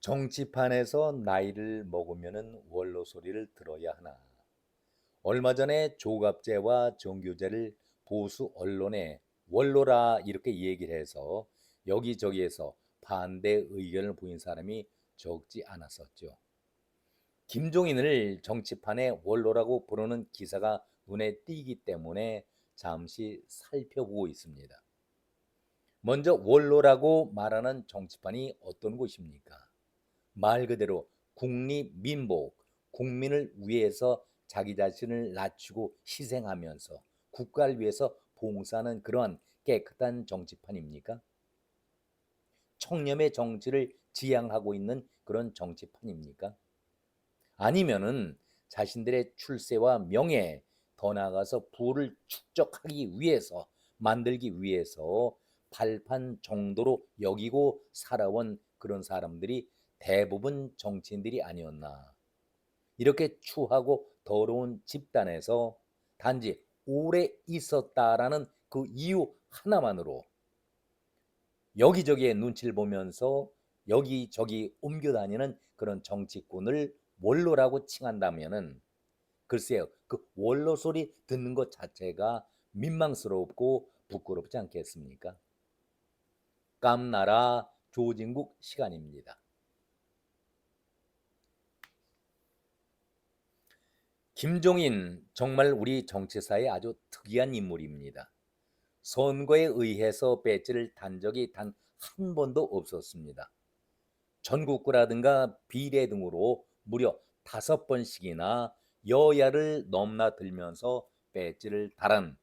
정치판에서 나이를 먹으면은 원로 소리를 들어야 하나. 얼마 전에 조갑제와 정교제를 보수 언론에 원로라 이렇게 얘기를 해서 여기저기에서 반대 의견을 보인 사람이 적지 않았었죠. 김종인을 정치판의 원로라고 부르는 기사가 눈에 띄기 때문에 잠시 살펴보고 있습니다. 먼저 원로라고 말하는 정치판이 어떤 곳입니까? 말 그대로 국립민복, 국민을 위해서 자기 자신을 낮추고 희생하면서 국가를 위해서 봉사하는 그러한 깨끗한 정치판입니까? 청렴의 정치를 지향하고 있는 그런 정치판입니까? 아니면은 자신들의 출세와 명예, 더 나아가서 부를 축적하기 위해서 만들기 위해서 발판 정도로 여기고 살아온 그런 사람들이 대부분 정치인들이 아니었나. 이렇게 추하고 더러운 집단에서 단지 오래 있었다라는 그 이유 하나만으로 여기저기에 눈치를 보면서 여기저기 옮겨다니는 그런 정치꾼을 원로라고 칭한다면은 글쎄요, 그 원로 소리 듣는 것 자체가 민망스럽고 부끄럽지 않겠습니까? 깜나라 조진국 시간입니다. 김종인 정말 우리 정치사에 아주 특이한 인물입니다. 선거에 의해서 배지를 단 적이 단 한 번도 없었습니다. 전국구라든가 비례 등으로 무려 5번씩이나 여야를 넘나들면서 배지를 달은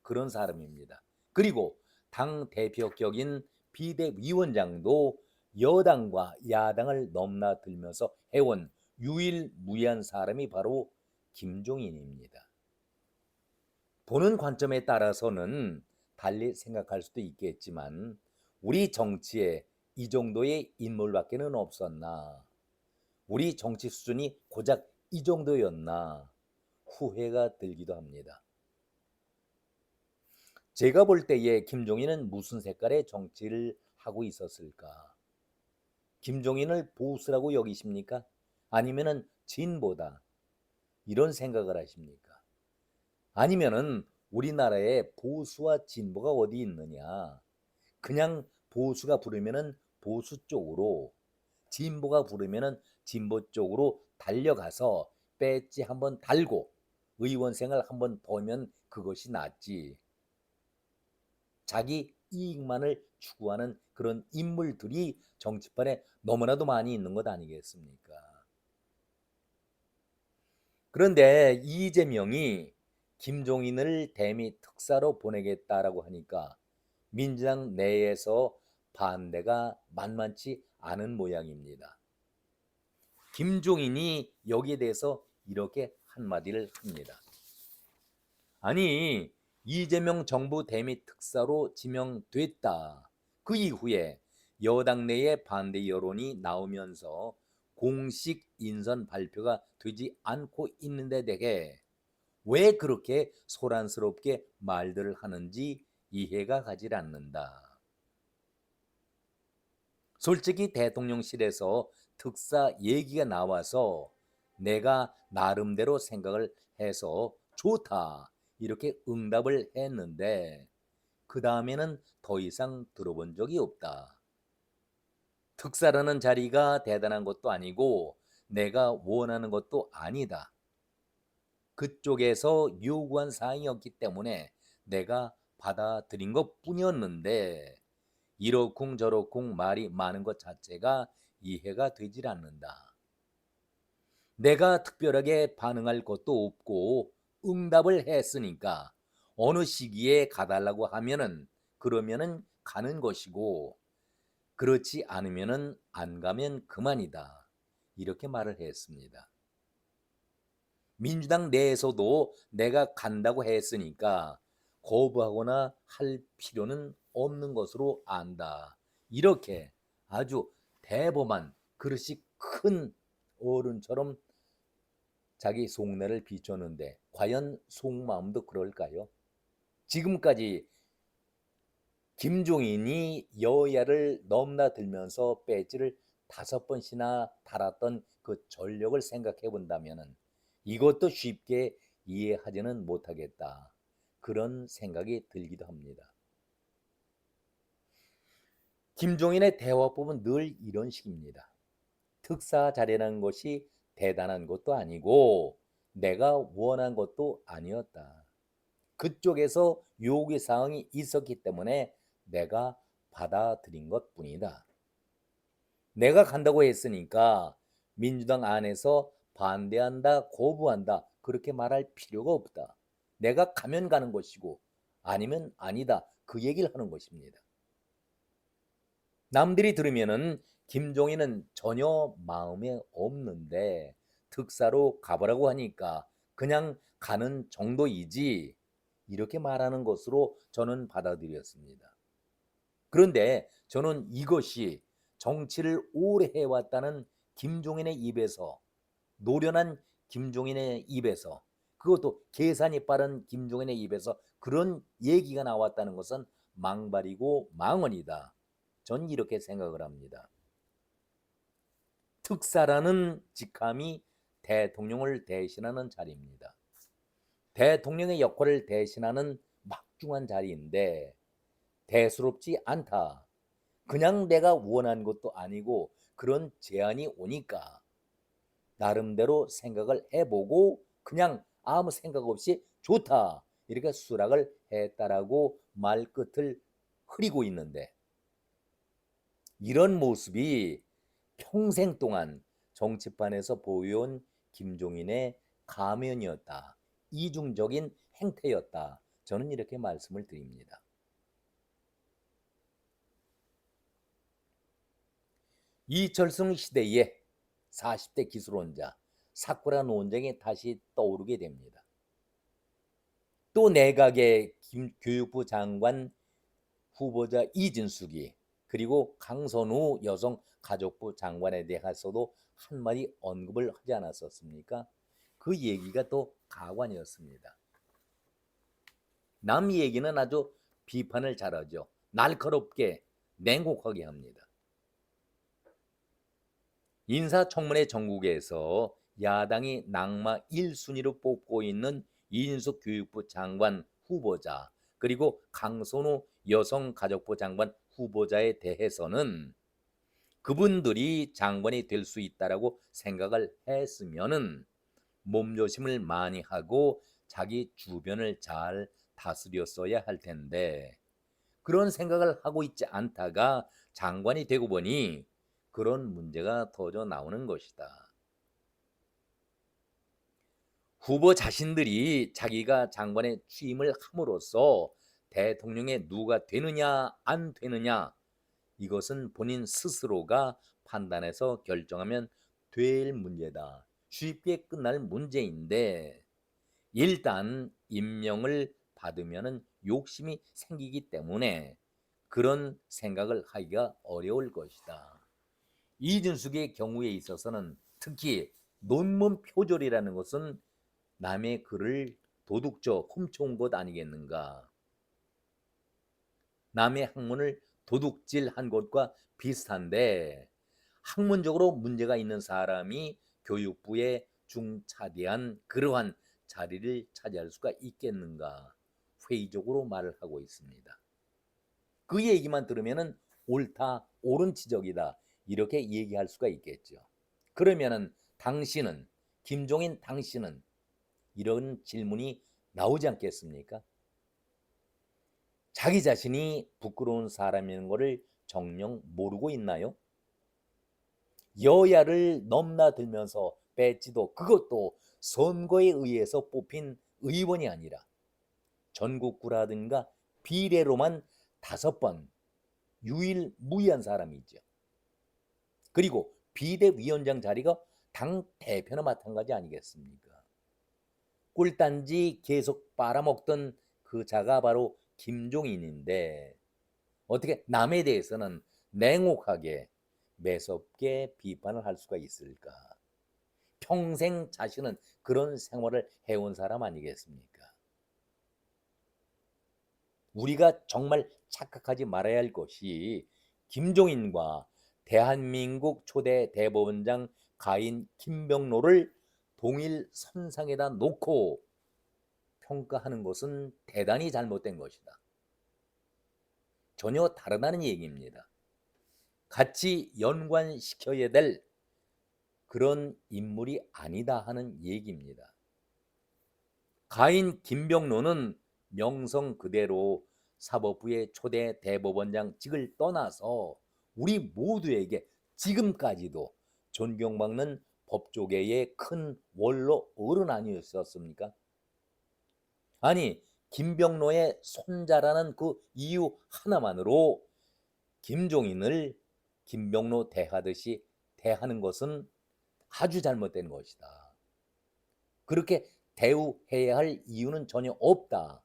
그런 사람입니다. 그리고 당 대표격인 비대위원장도 여당과 야당을 넘나들면서 해온 유일무이한 사람이 바로 김종인입니다. 보는 관점에 따라서는 달리 생각할 수도 있겠지만 우리 정치에 이 정도의 인물밖에는 없었나, 우리 정치 수준이 고작 이 정도였나 후회가 들기도 합니다. 제가 볼 때에 김종인은 무슨 색깔의 정치를 하고 있었을까? 김종인을 보수라고 여기십니까? 아니면은 진보다 이런 생각을 하십니까? 아니면은 우리나라에 보수와 진보가 어디 있느냐? 그냥 보수가 부르면은 보수 쪽으로, 진보가 부르면은 진보 쪽으로 달려가서 배지 한번 달고 의원 생활 한번 더면 그것이 낫지. 자기 이익만을 추구하는 그런 인물들이 정치판에 너무나도 많이 있는 것 아니겠습니까? 그런데 이재명이 김종인을 대미 특사로 보내겠다라고 하니까 민주당 내에서 반대가 만만치 않은 모양입니다. 김종인이 여기에 대해서 이렇게 한마디를 합니다. 아니, 이재명 정부 대미 특사로 지명됐다. 그 이후에 여당 내에 반대 여론이 나오면서 공식 인선 발표가 되지 않고 있는데 대해 왜 그렇게 소란스럽게 말들을 하는지 이해가 가질 않는다. 솔직히 대통령실에서 특사 얘기가 나와서 내가 나름대로 생각을 해서 좋다 이렇게 응답을 했는데 그 다음에는 더 이상 들어본 적이 없다. 특사라는 자리가 대단한 것도 아니고 내가 원하는 것도 아니다. 그쪽에서 요구한 사항이었기 때문에 내가 받아들인 것 뿐이었는데 이러쿵저러쿵 말이 많은 것 자체가 이해가 되질 않는다. 내가 특별하게 반응할 것도 없고 응답을 했으니까 어느 시기에 가달라고 하면은 그러면은 가는 것이고 그렇지 않으면은 안 가면 그만이다. 이렇게 말을 했습니다. 민주당 내에서도 내가 간다고 했으니까 거부하거나 할 필요는 없는 것으로 안다. 이렇게 아주 대범한 그릇이 큰 어른처럼 자기 속내를 비췄는데 과연 속마음도 그럴까요? 지금까지 김종인이 여야를 넘나들면서 배지를 5번씩이나 달았던 그 전력을 생각해 본다면은 이것도 쉽게 이해하지는 못하겠다. 그런 생각이 들기도 합니다. 김종인의 대화법은 늘 이런 식입니다. 특사 자리라는 것이 대단한 것도 아니고 내가 원한 것도 아니었다. 그쪽에서 요구 사항이 있었기 때문에 내가 받아들인 것뿐이다. 내가 간다고 했으니까 민주당 안에서 반대한다, 거부한다 그렇게 말할 필요가 없다. 내가 가면 가는 것이고 아니면 아니다 그 얘기를 하는 것입니다. 남들이 들으면은 김종인은 전혀 마음에 없는데 특사로 가보라고 하니까 그냥 가는 정도이지 이렇게 말하는 것으로 저는 받아들였습니다. 그런데 저는 이것이 정치를 오래 해왔다는 김종인의 입에서 노련한 김종인의 입에서 그것도 계산이 빠른 김종인의 입에서 그런 얘기가 나왔다는 것은 망발이고 망언이다. 전 이렇게 생각을 합니다. 특사라는 직함이 대통령을 대신하는 자리입니다. 대통령의 역할을 대신하는 막중한 자리인데 대수롭지 않다. 그냥 내가 원한 것도 아니고 그런 제안이 오니까 나름대로 생각을 해보고 그냥 아무 생각 없이 좋다. 이렇게 수락을 했다라고 말끝을 흐리고 있는데 이런 모습이 평생 동안 정치판에서 보여온 김종인의 가면이었다. 이중적인 행태였다. 저는 이렇게 말씀을 드립니다. 이철승 시대의 40대 기술원자 사쿠라 논쟁이 다시 떠오르게 됩니다. 또 내각의 교육부 장관 후보자 이진숙이 그리고 강선우 여성가족부 장관에 대해서도 한마디 언급을 하지 않았었습니까? 그 얘기가 또 가관이었습니다. 남 얘기는 아주 비판을 잘하죠. 날카롭게 냉혹하게 합니다. 인사청문회 전국에서 야당이 낙마 1순위로 뽑고 있는 이인숙 교육부 장관 후보자 그리고 강선우 여성가족부 장관 후보자에 대해서는 그분들이 장관이 될 수 있다라고 생각을 했으면은 몸조심을 많이 하고 자기 주변을 잘 다스렸어야 할 텐데 그런 생각을 하고 있지 않다가 장관이 되고 보니 그런 문제가 터져 나오는 것이다. 후보 자신들이 자기가 장관에 취임을 함으로써 대통령에 누가 되느냐 안 되느냐 이것은 본인 스스로가 판단해서 결정하면 될 문제다. 쉽게 끝날 문제인데 일단 임명을 받으면 욕심이 생기기 때문에 그런 생각을 하기가 어려울 것이다. 이준숙의 경우에 있어서는 특히 논문 표절이라는 것은 남의 글을 도둑져 훔쳐온 것 아니겠는가. 남의 학문을 도둑질한 것과 비슷한데 학문적으로 문제가 있는 사람이 교육부에 중차대한 그러한 자리를 차지할 수가 있겠는가 회의적으로 말을 하고 있습니다. 그 얘기만 들으면은 옳다, 옳은 지적이다 이렇게 얘기할 수가 있겠죠. 그러면은 당신은 김종인 당신은 이런 질문이 나오지 않겠습니까? 자기 자신이 부끄러운 사람인 것을 정녕 모르고 있나요? 여야를 넘나들면서 뺐지도 그것도 선거에 의해서 뽑힌 의원이 아니라 전국구라든가 비례로만 5번 유일무이한 사람이죠. 그리고 비대위원장 자리가 당 대표나 마찬가지 아니겠습니까? 꿀단지 계속 빨아먹던 그 자가 바로 김종인인데 어떻게 남에 대해서는 냉혹하게 매섭게 비판을 할 수가 있을까? 평생 자신은 그런 생활을 해온 사람 아니겠습니까? 우리가 정말 착각하지 말아야 할 것이 김종인과 대한민국 초대 대법원장 가인 김병로를 동일 선상에다 놓고 평가하는 것은 대단히 잘못된 것이다. 전혀 다르다는 얘기입니다. 같이 연관시켜야 될 그런 인물이 아니다 하는 얘기입니다. 가인 김병로는 명성 그대로 사법부의 초대 대법원장직을 떠나서 우리 모두에게 지금까지도 존경받는 법조계의 큰 원로 어른 아니었습니까? 아니, 김병로의 손자라는 그 이유 하나만으로 김종인을 김병로 대하듯이 대하는 것은 아주 잘못된 것이다. 그렇게 대우해야 할 이유는 전혀 없다.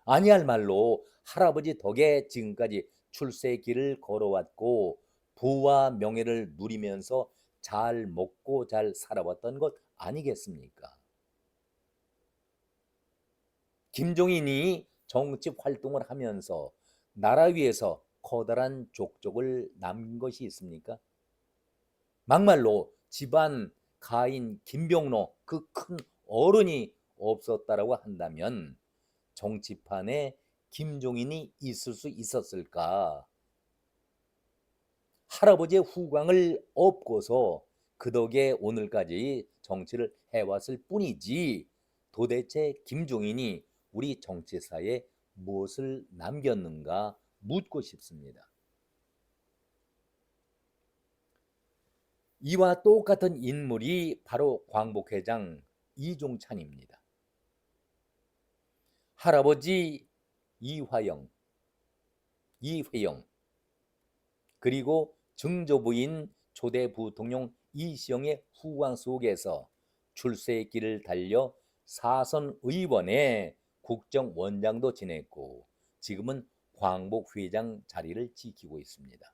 아니할 말로 할아버지 덕에 지금까지 출세의 길을 걸어왔고 부와 명예를 누리면서 잘 먹고 잘 살아왔던 것 아니겠습니까? 김종인이 정치 활동을 하면서 나라 위에서 커다란 족적을 남긴 것이 있습니까? 막말로 집안 가인 김병로 그 큰 어른이 없었다라고 한다면 정치판에 김종인이 있을 수 있었을까? 할아버지의 후광을 업고서 그 덕에 오늘까지 정치를 해왔을 뿐이지 도대체 김종인이 우리 정치사에 무엇을 남겼는가 묻고 싶습니다. 이와 똑같은 인물이 바로 광복회장 이종찬입니다. 할아버지 이회영 그리고 증조부인 초대 부통령 이시영의 후광 속에서 출세의 길을 달려 사선 의원의 국정원장도 지냈고 지금은 광복회장 자리를 지키고 있습니다.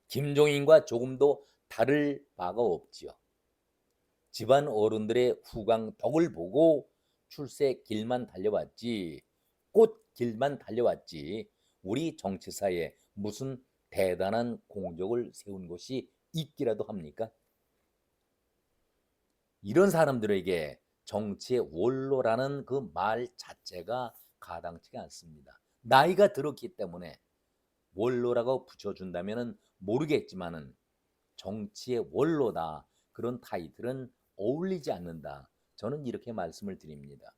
김종인과 조금도 다를 바가 없지요. 집안 어른들의 후광 덕을 보고 출세 길만 달려왔지 꽃길만 달려왔지 우리 정치사에 무슨 대단한 공적을 세운 것이 있기라도 합니까? 이런 사람들에게 정치의 원로라는 그 말 자체가 가당치가 않습니다. 나이가 들었기 때문에 원로라고 붙여준다면 모르겠지만은 정치의 원로다 그런 타이틀은 어울리지 않는다. 저는 이렇게 말씀을 드립니다.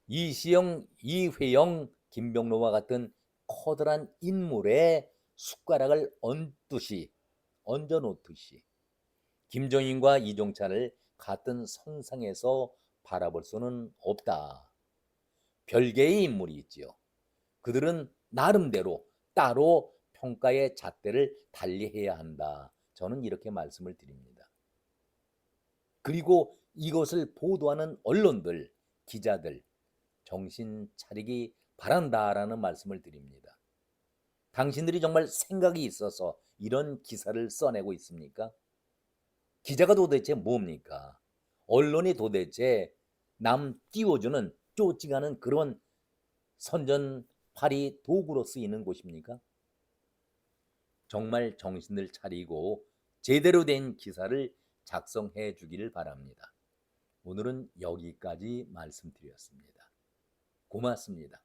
이시영, 이회영, 김병로와 같은 커다란 인물의 숟가락을 얹어놓듯이 김종인과 이종찬을 같은 선상에서 바라볼 수는 없다. 별개의 인물이 있지요. 그들은 나름대로 따로 평가의 잣대를 달리해야 한다. 저는 이렇게 말씀을 드립니다. 그리고 이것을 보도하는 언론들, 기자들 정신 차리기 바란다라는 말씀을 드립니다. 당신들이 정말 생각이 있어서 이런 기사를 써내고 있습니까? 기자가 도대체 뭡니까? 언론이 도대체 남 띄워주는 쫓겨가는 그런 선전팔이 도구로 쓰이는 곳입니까? 정말 정신을 차리고 제대로 된 기사를 작성해 주기를 바랍니다. 오늘은 여기까지 말씀드렸습니다. 고맙습니다.